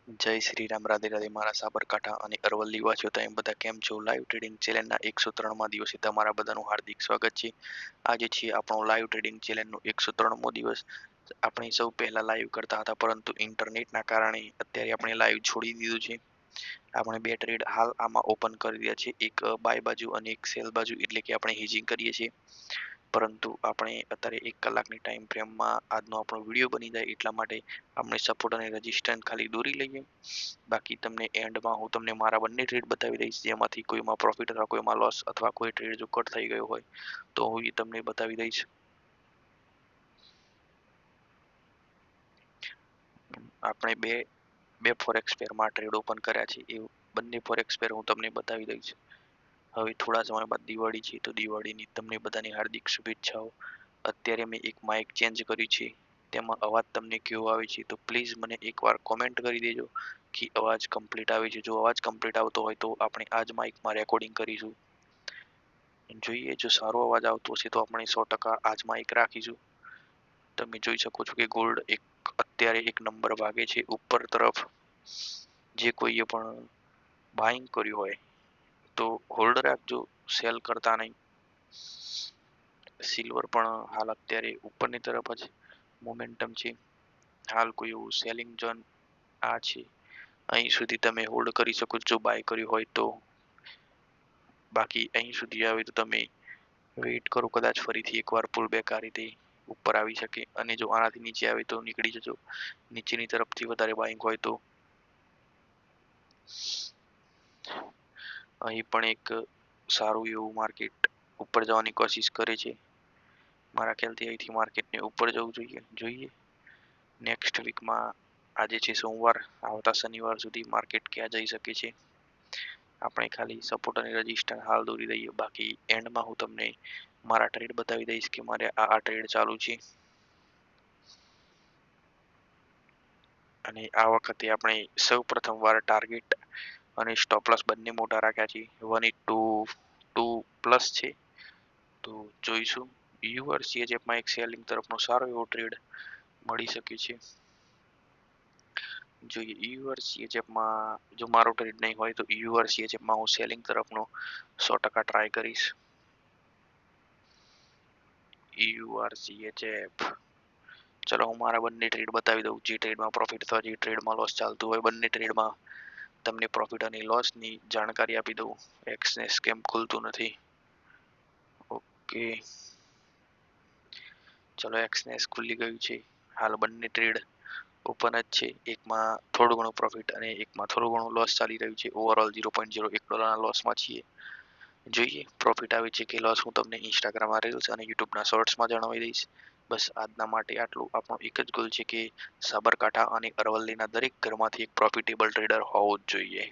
જય શ્રી રામ, રાધે રાધે મારા સાબરકાંઠા અને અરવલ્લી વાસીઓ. તમે બધા કેમ છો? લાઈવ ટ્રેડિંગ ચેલેન્જના 103માં દિવસે તમારા બધાનું હાર્દિક સ્વાગત છે. આજે છે આપણો લાઈવ ટ્રેડિંગ ચેલેન્જનો 103મો દિવસ. આપણે સૌ પહેલા લાઈવ કરતા હતા, પરંતુ ઇન્ટરનેટના કારણે અત્યારે આપણે લાઈવ છોડી દીધું છે. આપણે બે ટ્રેડ હાલ આમાં ઓપન કરી રહ્યા છીએ, એક બાય બાજુ અને એક સેલ બાજુ, એટલે કે આપણે હેજિંગ કરીએ છીએ. પરંતુ આપણે અત્યારે 1 કલાકની ટાઈમ ફ્રેમમાં આજનો આપણો વિડીયો બની જાય એટલા માટે આપણે સપોર્ટ અને રેઝિસ્ટન્સ ખાલી દોરી લઈએ. બાકી તમને એન્ડમાં હું તમને મારા બંને ટ્રેડ બતાવી દઈશ, જેમાંથી કોઈમાં પ્રોફિટ અથવા કોઈમાં લોસ અથવા કોઈ ટ્રેડ જો કટ થઈ ગયો હોય તો હું એ તમને બતાવી દઈશ. આપણે બે ફોરેક્સ પેરમાં ટ્રેડ ઓપન કર્યા છે, એ બંને ફોરેક્સ પેર હું તમને બતાવી દઈશ. હવે થોડા સમય બાદ દિવાળી છે, તો દિવાળીની તમને બધાની હાર્દિક શુભેચ્છાઓ. અત્યારે મેં એક માઇક ચેન્જ કર્યું છે, તેમાં અવાજ તમને કેવો આવે છે તો પ્લીઝ મને એકવાર કોમેન્ટ કરી દેજો કે અવાજ કમ્પ્લીટ આવે છે. જો અવાજ કમ્પ્લીટ આવતો હોય તો આપણે આ જ માઇકમાં રેકોર્ડિંગ કરીશું. જોઈએ, જો સારો અવાજ આવતો હશે તો આપણે 100% આ જ માઇક રાખીશું. તમે જોઈ શકો છો કે ગોલ્ડ અત્યારે એક નંબર ભાગે છે ઉપર તરફ. જે કોઈએ પણ બાઇંગ કર્યું હોય તો હોલ્ડ રાખજો, સેલ કરતા નહીં. સિલ્વર પણ હાલ અત્યારે ઉપરની તરફ જ મોમેન્ટમ છે. હાલ કોઈ એવું સેલિંગ ઝોન આ છે, અહીં સુધી તમે હોલ્ડ કરી શકો છો બાય કર્યું હોય તો. બાકી અહીં સુધી આવે તો તમે વેઇટ કરો, કદાચ ફરીથી એકવાર પુલ બેક આ રીતે ઉપર આવી શકે. અને જો આનાથી નીચે આવે તો નીકળી જજો. નીચેની તરફથી વધારે બાઇંગ હોય તો અહીં પણ એક સારું એવું માર્કેટ ઉપર જવાની કોશિશ કરે છે. મારા ખ્યાલથી અહીંથી માર્કેટને ઉપર જવું જોઈએ. નેક્સ્ટ વીકમાં આજે છે સોમવાર, આવતા શનિવાર સુધી માર્કેટ ક્યાં જઈ શકે છે. આપણે ખાલી સપોર્ટ અને રજિસ્ટન્સ હાલ દોરી દઈએ. બાકી એન્ડમાં હું તમને મારા ટ્રેડ બતાવી દઈશ કે મારે આ ટ્રેડ ચાલુ છે. અને આ વખતે આપણે સૌ પ્રથમવાર ટાર્ગેટ અને સ્ટોપ લોસ બંને મોટા રાખ્યા છે. 1:2 પ્લસ છે, તો જોઈશું. યુઆર સીએચએફમાં એક સેલિંગ તરફનો સારો એવો ટ્રેડ મળી શકે છે. જોઈએ યુઆર સીએચએફમાં જો મારો ટ્રેડ નહીં હોય તો યુઆર સીએચએફમાં હું સેલિંગ તરફનો 100% ટ્રાય કરીશ. યુઆર સીએચએફ, ચલો હું મારા બંને ટ્રેડ બતાવી દઉં. જે ટ્રેડમાં પ્રોફિટ અથવા જે ટ્રેડમાં લોસ ચાલતું હોય, બંને ટ્રેડમાં તમને પ્રોફિટ અને લોસની જાણકારી આપી દઉં. એક્સનેસ કેમ ખુલતું નથી? ઓકે, ચલો એક્સનેસ ખુલી ગયું છે. હાલ બંને ટ્રેડ ઓપન જ છે. એકમાં થોડું ઘણું પ્રોફિટ અને એકમાં થોડું ઘણું લોસ ચાલી રહ્યું છે. ઓવરઓલ $0.01 લોસમાં છીએ. જોઈએ પ્રોફિટ આવે છે કે લોસ હું તમને ઇન્સ્ટાગ્રામમાં રીલ્સ અને યુટ્યુબના શોર્ટ્સમાં જણાવી દઈશ. બસ આજના માટે આટલું. આપણો એક જ ગોલ છે કે સાબરકાંઠા અને અરવલ્લીના દરેક ઘરમાંથી એક પ્રોફિટેબલ ટ્રેડર હોવો જ જોઈએ.